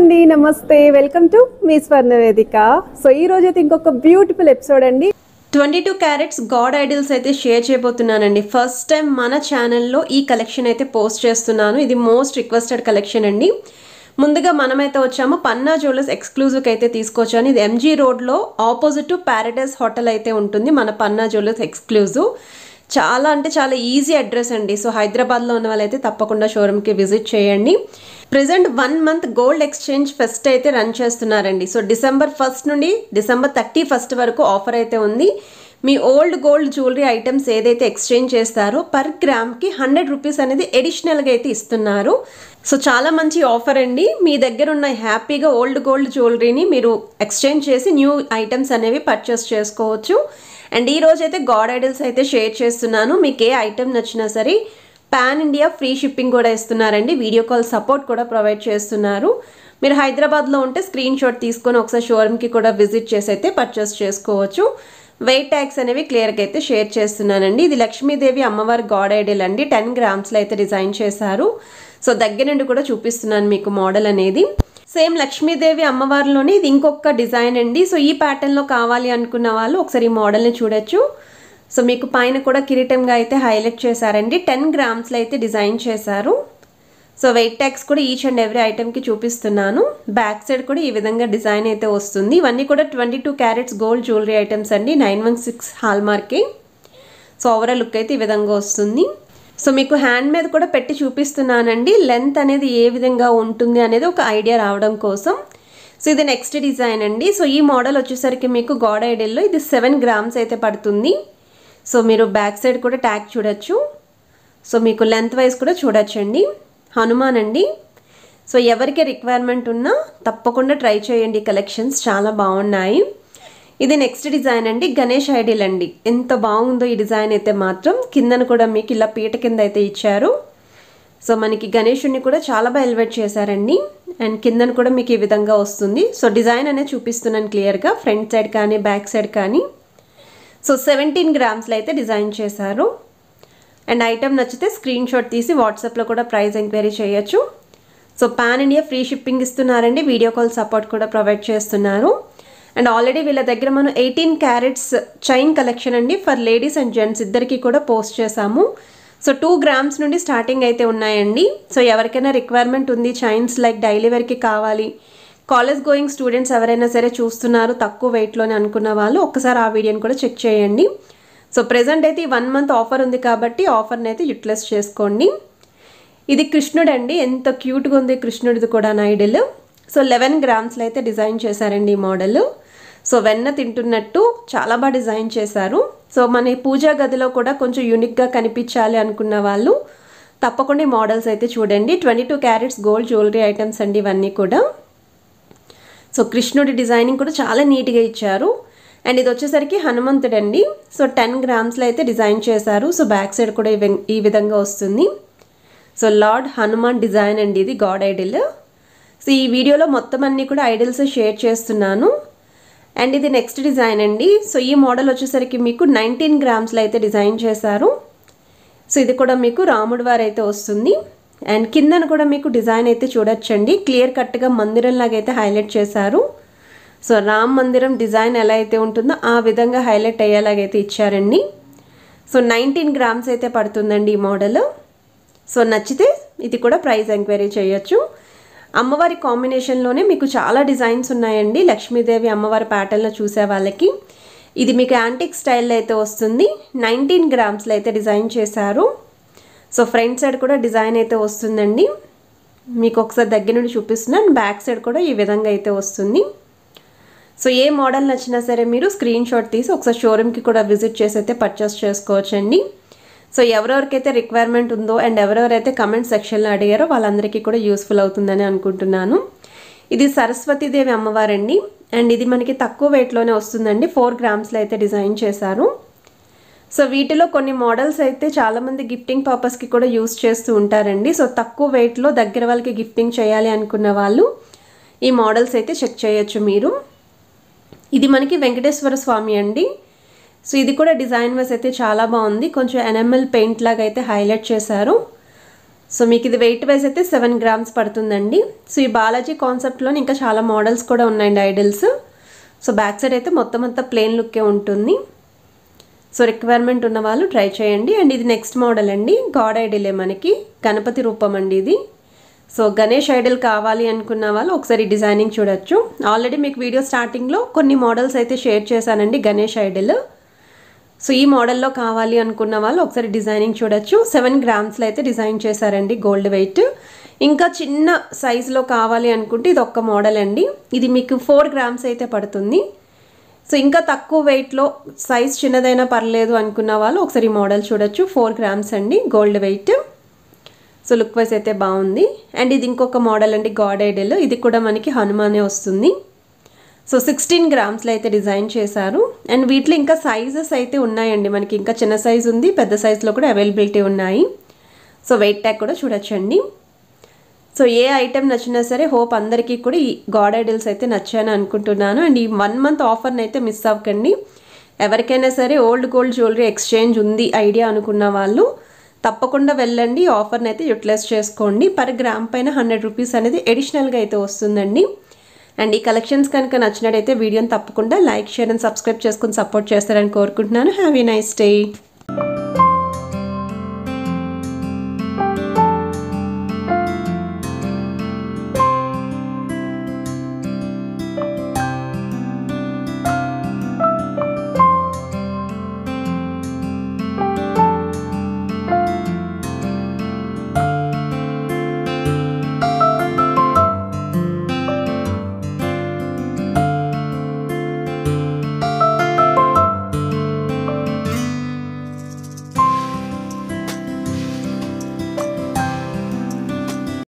అండి నమస్తే welcome to me స్వర్ణ వేదిక. సో ఈ రోజు అయితే ఇంకొక బ్యూటిఫుల్ ఎపిసోడ్ అండి. 22 క్యారెట్స్ గాడ్ ఐడల్స్ అయితే షేర్ చేయబోతున్నానండి. ఫస్ట్ టైం మన ఛానల్లో ఈ కలెక్షన్ అయితే పోస్ట్ చేస్తున్నాను. ఇది మోస్ట్ రిక్వెస్టెడ్ కలెక్షన్ అండి. ముందుగా మనమైతే వచ్చాము పన్నా జ్యువెలర్స్ ఎక్స్క్లూజివ్కి అయితే తీసుకొచ్చాను. ఇది ఎంజీ రోడ్లో ఆపోజిట్ టు ప్యారడైజ్ హోటల్ అయితే ఉంటుంది మన పన్నా జ్యువెలర్స్ ఎక్స్క్లూజివ్. చాలా అంటే చాలా ఈజీ అడ్రస్ అండి. సో హైదరాబాద్లో ఉన్న వాళ్ళైతే తప్పకుండా షోరూమ్కి విజిట్ చేయండి. Present 1 month gold exchange pest అయితే రన్ చేస్తున్నారండి. సో డిసెంబర్ 1 నుండి డిసెంబర్ 31 వరకు ఆఫర్ అయితే ఉంది. మీ ఓల్డ్ గోల్డ్ జ్యువెలరీ ఐటమ్స్ ఏదైతే ఎక్స్చేంజ్ చేస్తారో పర్ గ్రామ్కి 100 రూపీస్ అనేది అడిషనల్గా అయితే ఇస్తున్నారు. సో చాలా మంచి ఆఫర్ అండి. మీ దగ్గర ఉన్న హ్యాపీగా ఓల్డ్ గోల్డ్ జ్యువెలరీని మీరు ఎక్స్చేంజ్ చేసి న్యూ ఐటమ్స్ అనేవి పర్చేస్ చేసుకోవచ్చు. అండ్ ఈ రోజు అయితే గాడ్ ఐడల్స్ అయితే షేర్ చేస్తున్నాను. మీకు ఏ ఐటమ్ నచ్చినా సరే పాన్ ఇండియా ఫ్రీ షిప్పింగ్ కూడా ఇస్తున్నారండి. వీడియో కాల్ సపోర్ట్ కూడా ప్రొవైడ్ చేస్తున్నారు. మీరు హైదరాబాద్లో ఉంటే స్క్రీన్ షాట్ తీసుకొని ఒకసారి షోరూమ్కి కూడా విజిట్ చేసి అయితే పర్చేస్ చేసుకోవచ్చు. వెయిట్ ట్యాగ్స్ అనేవి క్లియర్గా అయితే షేర్ చేస్తున్నానండి. ఇది లక్ష్మీదేవి అమ్మవారి గాడ్ ఐడల్ అండి. 10 గ్రామ్స్లో అయితే డిజైన్ చేశారు. సో దగ్గర నుండి కూడా చూపిస్తున్నాను మీకు మోడల్ అనేది. సేమ్ లక్ష్మీదేవి అమ్మవారిలోనే ఇది ఇంకొక డిజైన్ అండి. సో ఈ ప్యాటర్న్లో కావాలి అనుకున్న వాళ్ళు ఒకసారి ఈ మోడల్ని చూడొచ్చు. సో మీకు పైన కూడా కిరీటంగా అయితే హైలైట్ చేశారండి. 10 గ్రామ్స్లో అయితే డిజైన్ చేశారు. సో వెయిట్ ట్యాగ్స్ కూడా ఈచ్ అండ్ ఎవ్రీ ఐటమ్కి చూపిస్తున్నాను. బ్యాక్ సైడ్ కూడా ఈ విధంగా డిజైన్ అయితే వస్తుంది. ఇవన్నీ కూడా 22 క్యారెట్స్ గోల్డ్ జ్యువెలరీ ఐటమ్స్ అండి. 916 హాల్ మార్కే. సో ఓవరాల్ లుక్ అయితే ఈ విధంగా వస్తుంది. సో మీకు హ్యాండ్ మీద కూడా పెట్టి చూపిస్తున్నానండి. లెంత్ అనేది ఏ విధంగా ఉంటుంది అనేది ఒక ఐడియా రావడం కోసం. సో ఇది నెక్స్ట్ డిజైన్ అండి. సో ఈ మోడల్ వచ్చేసరికి మీకు గాడ్ ఐడల్లో ఇది 7 గ్రామ్స్ అయితే పడుతుంది. సో మీరు బ్యాక్ సైడ్ కూడా ట్యాగ్ చూడొచ్చు. సో మీకు లెంత్ వైజ్ కూడా చూడొచ్చండి. హనుమాన్ అండి. సో ఎవరికి రిక్వైర్మెంట్ ఉన్నా తప్పకుండా ట్రై చేయండి. కలెక్షన్స్ చాలా బాగున్నాయి. ఇది నెక్స్ట్ డిజైన్ అండి. గణేష్ ఐడిల్ అండి. ఎంత బాగుందో ఈ డిజైన్ అయితే మాత్రం. కిందను కూడా మీకు ఇలా పీట కింద అయితే ఇచ్చారు. సో మనకి గణేషుని కూడా చాలా బాగా ఎలివేట్ చేశారండి. అండ్ కిందను కూడా మీకు ఈ విధంగా వస్తుంది. సో డిజైన్ అనేది చూపిస్తున్నాను క్లియర్గా. ఫ్రంట్ సైడ్ కానీ బ్యాక్ సైడ్ కానీ. సో 17 గ్రామ్స్లో అయితే డిజైన్ చేశారు. అండ్ ఐటమ్ నచ్చితే స్క్రీన్ షాట్ తీసి వాట్సాప్లో కూడా ప్రైస్ ఎంక్వైరీ చేయొచ్చు. So pan India free shipping ఇస్తున్నారండి. వీడియో కాల్ సపోర్ట్ కూడా ప్రొవైడ్ చేస్తున్నారు. అండ్ ఆల్రెడీ వీళ్ళ దగ్గర మనం 18 క్యారెట్స్ చైన్ కలెక్షన్ అండి ఫర్ లేడీస్ అండ్ జెంట్స్ ఇద్దరికి కూడా పోస్ట్ చేశాము. సో 2 గ్రామ్స్ నుండి స్టార్టింగ్ అయితే ఉన్నాయండి. సో ఎవరికైనా రిక్వైర్మెంట్ ఉంది చైన్స్ లైక్ డైలీ వేర్కి కావాలి, కాలేజ్ గోయింగ్ స్టూడెంట్స్ ఎవరైనా సరే చూస్తున్నారు తక్కువ వెయిట్లోనే అనుకున్న వాళ్ళు ఒక్కసారి ఆ వీడియోని కూడా చెక్ చేయండి. సో ప్రెజెంట్ అయితే 1 మంత్ ఆఫర్ ఉంది కాబట్టి ఆఫర్ని అయితే యూటిలైజ్ చేసుకోండి. ఇది కృష్ణుడు అండి. ఎంత క్యూట్గా ఉంది కృష్ణుడిది కూడా ఐడల్. సో 11 గ్రామ్స్లో అయితే డిజైన్ చేశారండి ఈ మోడల్. సో వెన్న తింటున్నట్టు చాలా బాగా డిజైన్ చేశారు. సో మన పూజా గదిలో కూడా కొంచెం యూనిక్గా కనిపించాలి అనుకున్న వాళ్ళు తప్పకుండా ఈ మోడల్స్ అయితే చూడండి. 22 క్యారెట్స్ గోల్డ్ జ్యువెలరీ ఐటమ్స్ అండి ఇవన్నీ కూడా. సో కృష్ణుడి డిజైనింగ్ కూడా చాలా నీట్గా ఇచ్చారు. అండ్ ఇది వచ్చేసరికి హనుమంతుడు అండి. సో 10 గ్రామ్స్లో అయితే డిజైన్ చేశారు. సో బ్యాక్ సైడ్ కూడా ఈ విధంగా వస్తుంది. సో లార్డ్ హనుమాన్ డిజైన్ అండి ఇది గాడ్ ఐడల్. సో ఈ వీడియోలో మొత్తం అన్నీ కూడా ఐడల్స్ షేర్ చేస్తున్నాను. అండ్ ఇది నెక్స్ట్ డిజైన్ అండి. సో ఈ మోడల్ వచ్చేసరికి మీకు 19 గ్రామ్స్లో అయితే డిజైన్ చేశారు. సో ఇది కూడా మీకు రాముడి వారు అయితే వస్తుంది. అండ్ కిందను కూడా మీకు డిజైన్ అయితే చూడొచ్చండి. క్లియర్ కట్గా మందిరం లాగా అయితే హైలైట్ చేశారు. సో రామ్ మందిరం డిజైన్ ఎలా అయితే ఉంటుందో ఆ విధంగా హైలైట్ అయ్యేలాగైతే ఇచ్చారండి. సో 19 గ్రామ్స్ అయితే పడుతుందండి ఈ మోడల్. సో నచ్చితే ఇది కూడా ప్రైస్ ఎంక్వైరీ చేయొచ్చు. అమ్మవారి కాంబినేషన్లోనే మీకు చాలా డిజైన్స్ ఉన్నాయండి. లక్ష్మీదేవి అమ్మవారి ప్యాటర్న్లో చూసే వాళ్ళకి ఇది మీకు యాంటిక్ స్టైల్లో అయితే వస్తుంది. 19 గ్రామ్స్లో అయితే డిజైన్ చేశారు. సో ఫ్రంట్ సైడ్ కూడా డిజైన్ అయితే వస్తుందండి. మీకు ఒకసారి దగ్గర నుండి చూపిస్తున్నాను. బ్యాక్ సైడ్ కూడా ఈ విధంగా అయితే వస్తుంది. సో ఏ మోడల్ నచ్చినా సరే మీరు స్క్రీన్ షాట్ తీసి ఒకసారి షోరూమ్కి కూడా విజిట్ చేసి అయితే పర్చేస్ చేసుకోవచ్చండి. సో ఎవరెవరికైతే రిక్వైర్మెంట్ ఉందో అండ్ ఎవరెవరైతే కమెంట్ సెక్షన్లో అడిగారో వాళ్ళందరికీ కూడా యూస్ఫుల్ అవుతుందని అనుకుంటున్నాను. ఇది సరస్వతీదేవి అమ్మవారండి. అండ్ ఇది మనకి తక్కువ వెయిట్లోనే వస్తుందండి. 4 గ్రామ్స్లో అయితే డిజైన్ చేశారు. సో వీటిలో కొన్ని మోడల్స్ అయితే చాలామంది గిఫ్టింగ్ పర్పస్కి కూడా యూస్ చేస్తూ ఉంటారండి. సో తక్కువ వెయిట్లో దగ్గర వాళ్ళకి గిఫ్టింగ్ చేయాలి అనుకున్న వాళ్ళు ఈ మోడల్స్ అయితే చెక్ చేయొచ్చు మీరు. ఇది మనకి వెంకటేశ్వర స్వామి అండి. సో ఇది కూడా డిజైన్ వైస్ అయితే చాలా బాగుంది. కొంచెం ఎనామెల్ పెయింట్ లాగా అయితే హైలైట్ చేశారు. సో మీకు ఇది వెయిట్ వైజ్ అయితే 7 గ్రామ్స్ పడుతుందండి. సో ఈ బాలాజీ కాన్సెప్ట్లోనే ఇంకా చాలా మోడల్స్ కూడా ఉన్నాయండి ఐడల్స్. సో బ్యాక్ సైడ్ అయితే మొత్తం అంతా ప్లెయిన్ లుక్కే ఉంటుంది. సో రిక్వైర్మెంట్ ఉన్న వాళ్ళు ట్రై చేయండి. అండ్ ఇది నెక్స్ట్ మోడల్ అండి, గాడ్ ఐడలే మనకి గణపతి రూపం అండి ఇది. సో గణేష్ ఐడల్ కావాలి అనుకున్న వాళ్ళు ఒకసారి డిజైనింగ్ చూడొచ్చు. ఆల్రెడీ మీకు వీడియో స్టార్టింగ్లో కొన్ని మోడల్స్ అయితే షేర్ చేశానండి గణేష్ ఐడల్. సో ఈ మోడల్లో కావాలి అనుకున్న వాళ్ళు ఒకసారి డిజైనింగ్ చూడొచ్చు. 7 గ్రామ్స్లో అయితే డిజైన్ చేశారండి గోల్డ్ వెయిట్. ఇంకా చిన్న సైజులో కావాలి అనుకుంటే ఇది ఒక్క మోడల్ అండి. ఇది మీకు 4 గ్రామ్స్ అయితే పడుతుంది. సో ఇంకా తక్కువ వెయిట్లో సైజ్ చిన్నదైనా పర్లేదు అనుకున్న వాళ్ళు ఒకసారి ఈ మోడల్ చూడొచ్చు. 4 గ్రామ్స్ అండి gold weight. So look wise అయితే బాగుంది. అండ్ ఇది ఇంకొక మోడల్ అండి గాడ్ ఐడల్. ఇది కూడా మనకి హనుమానే వస్తుంది. సో 16 గ్రామ్స్లో అయితే డిజైన్ చేశారు. అండ్ వీటిలో ఇంకా సైజెస్ అయితే ఉన్నాయండి మనకి. ఇంకా చిన్న సైజు ఉంది, పెద్ద సైజులో కూడా అవైలబిలిటీ ఉన్నాయి. సో వెయిట్ ట్యాగ్ కూడా చూడొచ్చండి. సో ఏ ఐటెం నచ్చినా సరే హోప్ అందరికీ కూడా ఈ గాడ్ ఐడల్స్ అయితే నచ్చాను అనుకుంటున్నాను. అండ్ ఈ 1 మంత్ ఆఫర్ని అయితే మిస్ అవ్వకండి. ఎవరికైనా సరే ఓల్డ్ గోల్డ్ జ్యువెలరీ ఎక్స్చేంజ్ ఉంది ఐడియా అనుకున్న వాళ్ళు తప్పకుండా వెళ్ళండి. ఈ ఆఫర్ని అయితే యూటిలైజ్ చేసుకోండి. పర్ గ్రామ్ పైన 100 రూపీస్ అనేది అడిషనల్గా అయితే వస్తుందండి. అండ్ ఈ కలెక్షన్స్ కనుక నచ్చినట్టయితే వీడియోని తప్పకుండా లైక్, షేర్ అండ్ సబ్స్క్రైబ్ చేసుకుని సపోర్ట్ చేస్తారని కోరుకుంటున్నాను. Have a nice day.